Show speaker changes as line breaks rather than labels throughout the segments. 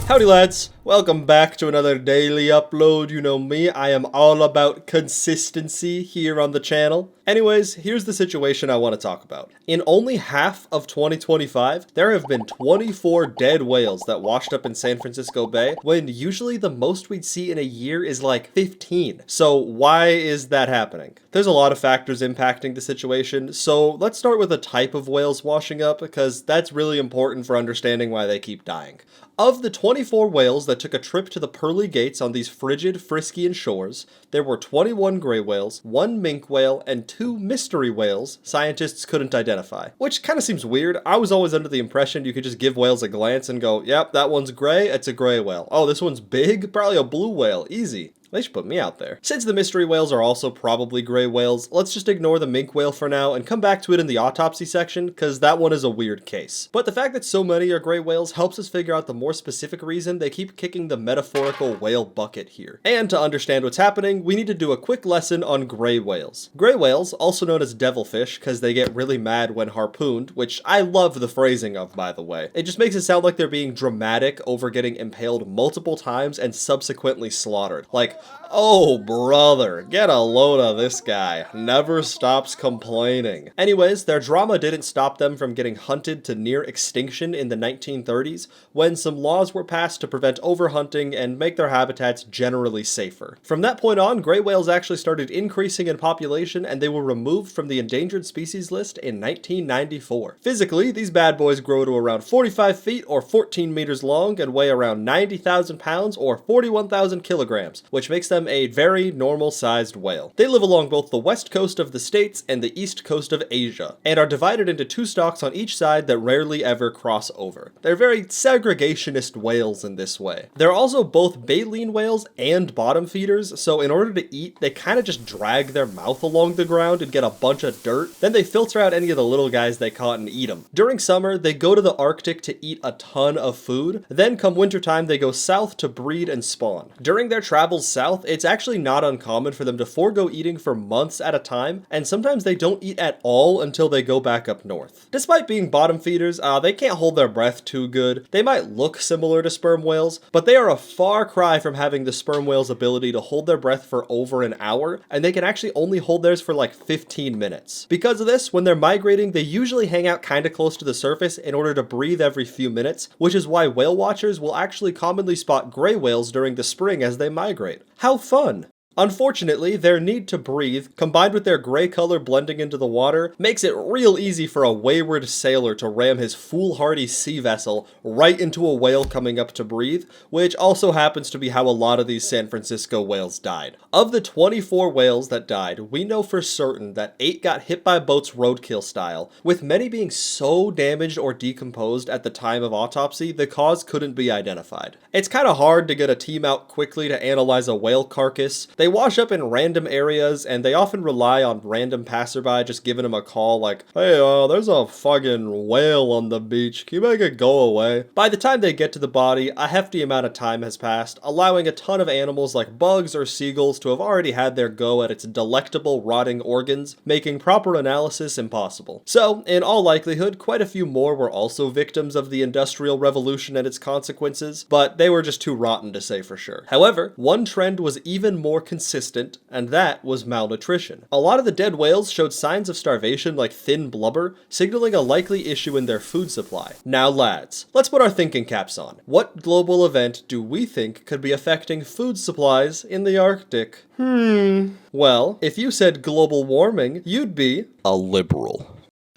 Howdy lads, welcome back to another daily upload. You know me, I am all about consistency here on the channel. Anyways, here's the situation I want to talk about. In only half of 2025, there have been 24 dead whales that washed up in San Francisco Bay, when usually the most we'd see in a year is like 15. So why is that happening? There's a lot of factors impacting the situation, so let's start with the type of whales washing up, because that's really important for understanding why they keep dying. Of the 24 whales that took a trip to the pearly gates on these frigid, Friskian shores, there were 21 gray whales, 1 minke whale, and 2 mystery whales scientists couldn't identify. Which kind of seems weird. I was always under the impression you could just give whales a glance and go, yep, that one's gray, it's a gray whale. Oh, this one's big? Probably a blue whale. Easy. They should put me out there. Since the mystery whales are also probably gray whales, let's just ignore the minke whale for now and come back to it in the autopsy section, because that one is a weird case. But the fact that so many are gray whales helps us figure out the more specific reason they keep kicking the metaphorical whale bucket here. And to understand what's happening, we need to do a quick lesson on gray whales. Gray whales, also known as devilfish, because they get really mad when harpooned, which I love the phrasing of, by the way. It just makes it sound like they're being dramatic over getting impaled multiple times and subsequently slaughtered. Like, oh brother, get a load of this guy. Never stops complaining. Anyways, their drama didn't stop them from getting hunted to near extinction in the 1930s, when some laws were passed to prevent overhunting and make their habitats generally safer. From that point on, gray whales actually started increasing in population, and they were removed from the endangered species list in 1994. Physically, these bad boys grow to around 45 feet or 14 meters long and weigh around 90,000 pounds or 41,000 kilograms, which makes them a very normal-sized whale. They live along both the west coast of the States and the east coast of Asia, and are divided into 2 stocks on each side that rarely ever cross over. They're very segregationist whales in this way. They're also both baleen whales and bottom feeders, so in order to eat, they kind of just drag their mouth along the ground and get a bunch of dirt, then they filter out any of the little guys they caught and eat them. During summer, they go to the Arctic to eat a ton of food, then come wintertime they go south to breed and spawn. During their travels south, it's actually not uncommon for them to forego eating for months at a time, and sometimes they don't eat at all until they go back up north. Despite being bottom feeders, they can't hold their breath too good. They might look similar to sperm whales, but they are a far cry from having the sperm whale's ability to hold their breath for over an hour, and they can actually only hold theirs for like 15 minutes. Because of this, when they're migrating, they usually hang out kinda close to the surface in order to breathe every few minutes, which is why whale watchers will actually commonly spot gray whales during the spring as they migrate. How fun! Unfortunately, their need to breathe, combined with their gray color blending into the water, makes it real easy for a wayward sailor to ram his foolhardy sea vessel right into a whale coming up to breathe, which also happens to be how a lot of these San Francisco whales died. Of the 24 whales that died, we know for certain that 8 got hit by boats roadkill style, with many being so damaged or decomposed at the time of autopsy, the cause couldn't be identified. It's kinda hard to get a team out quickly to analyze a whale carcass. They wash up in random areas, and they often rely on random passerby just giving them a call like, hey, there's a fucking whale on the beach, can you make it go away? By the time they get to the body, a hefty amount of time has passed, allowing a ton of animals like bugs or seagulls to have already had their go at its delectable rotting organs, making proper analysis impossible. So, in all likelihood, quite a few more were also victims of the Industrial Revolution and its consequences, but they were just too rotten to say for sure. However, one trend was even more consistent, and that was malnutrition. A lot of the dead whales showed signs of starvation like thin blubber, signaling a likely issue in their food supply. Now lads, let's put our thinking caps on. What global event do we think could be affecting food supplies in the Arctic? Well, if you said global warming, you'd be a liberal.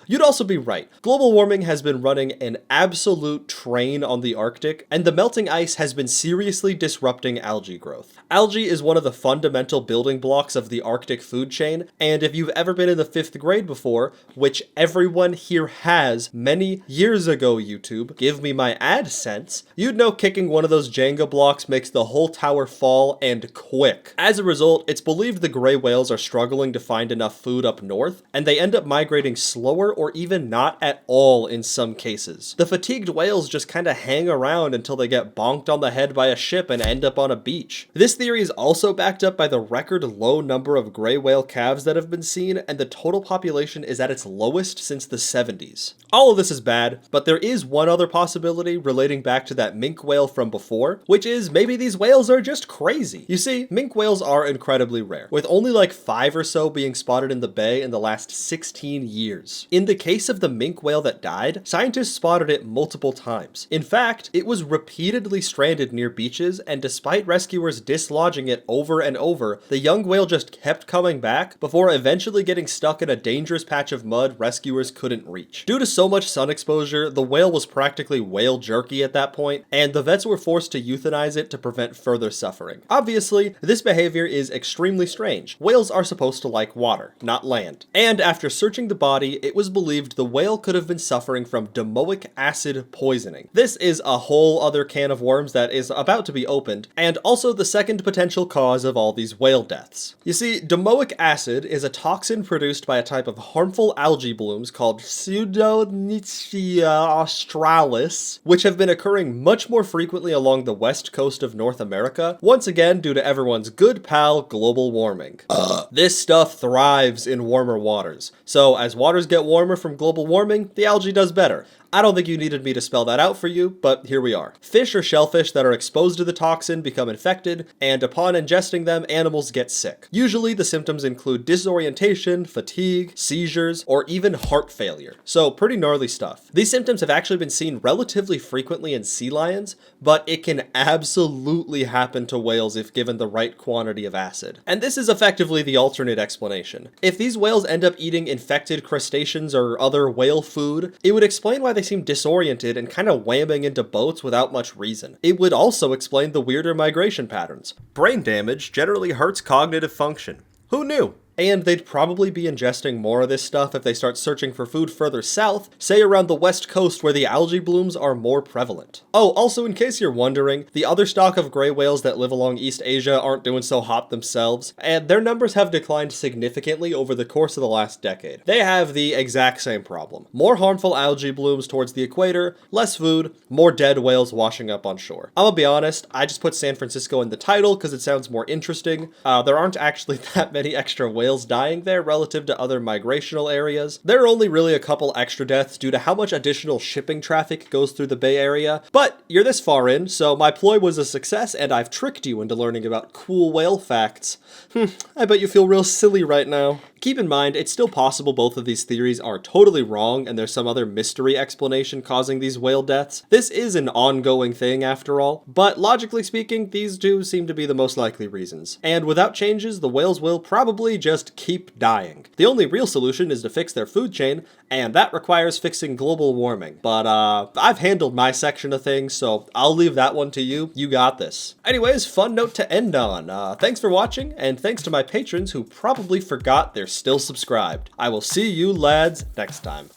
You'd also be right. Global warming has been running an absolute train on the Arctic, and the melting ice has been seriously disrupting algae growth. Algae is one of the fundamental building blocks of the Arctic food chain, and if you've ever been in the 5th grade before, which everyone here has many years ago, YouTube, give me my AdSense, you'd know kicking one of those Jenga blocks makes the whole tower fall, and quick. As a result, it's believed the gray whales are struggling to find enough food up north, and they end up migrating slower or even not at all in some cases. The fatigued whales just kind of hang around until they get bonked on the head by a ship and end up on a beach. This theory is also backed up by the record low number of gray whale calves that have been seen, and the total population is at its lowest since the 70s. All of this is bad, but there is one other possibility relating back to that minke whale from before, which is maybe these whales are just crazy. You see, minke whales are incredibly rare, with only like 5 or so being spotted in the bay in the last 16 years. In the case of the minke whale that died, scientists spotted it multiple times. In fact, it was repeatedly stranded near beaches, and despite rescuers dislodging it over and over, the young whale just kept coming back before eventually getting stuck in a dangerous patch of mud rescuers couldn't reach. Due to so much sun exposure, the whale was practically whale jerky at that point, and the vets were forced to euthanize it to prevent further suffering. Obviously, this behavior is extremely strange. Whales are supposed to like water, not land. And after searching the body, it was believed the whale could have been suffering from domoic acid poisoning. This is a whole other can of worms that is about to be opened, and also the second potential cause of all these whale deaths. You see, domoic acid is a toxin produced by a type of harmful algae blooms called Pseudonychia australis, which have been occurring much more frequently along the west coast of North America, once again due to everyone's good pal global warming. This stuff thrives in warmer waters, so as waters get warmer from global warming, the algae does better. I don't think you needed me to spell that out for you, but here we are. Fish or shellfish that are exposed to the toxin become infected, and upon ingesting them, animals get sick. Usually, the symptoms include disorientation, fatigue, seizures, or even heart failure. So, pretty gnarly stuff. These symptoms have actually been seen relatively frequently in sea lions, but it can absolutely happen to whales if given the right quantity of acid. And this is effectively the alternate explanation. If these whales end up eating infected crustaceans or other whale food, it would explain why they seem disoriented and kind of whamming into boats without much reason. It would also explain the weirder migration patterns. Brain damage generally hurts cognitive function. Who knew? And they'd probably be ingesting more of this stuff if they start searching for food further south, say around the west coast where the algae blooms are more prevalent. Oh, also in case you're wondering, the other stock of gray whales that live along East Asia aren't doing so hot themselves, and their numbers have declined significantly over the course of the last decade. They have the exact same problem. More harmful algae blooms towards the equator, less food, more dead whales washing up on shore. I'm gonna be honest, I just put San Francisco in the title because it sounds more interesting. There aren't actually that many extra whales dying there relative to other migrational areas. There are only really a couple extra deaths due to how much additional shipping traffic goes through the Bay Area, but you're this far in, so my ploy was a success and I've tricked you into learning about cool whale facts. I bet you feel real silly right now. Keep in mind, it's still possible both of these theories are totally wrong and there's some other mystery explanation causing these whale deaths. This is an ongoing thing after all, but logically speaking, these two seem to be the most likely reasons. And without changes, the whales will probably just keep dying. The only real solution is to fix their food chain, and that requires fixing global warming. But I've handled my section of things, so I'll leave that one to you. You got this. Anyways, fun note to end on. Thanks for watching, and thanks to my patrons who probably forgot they're still subscribed. I will see you lads next time.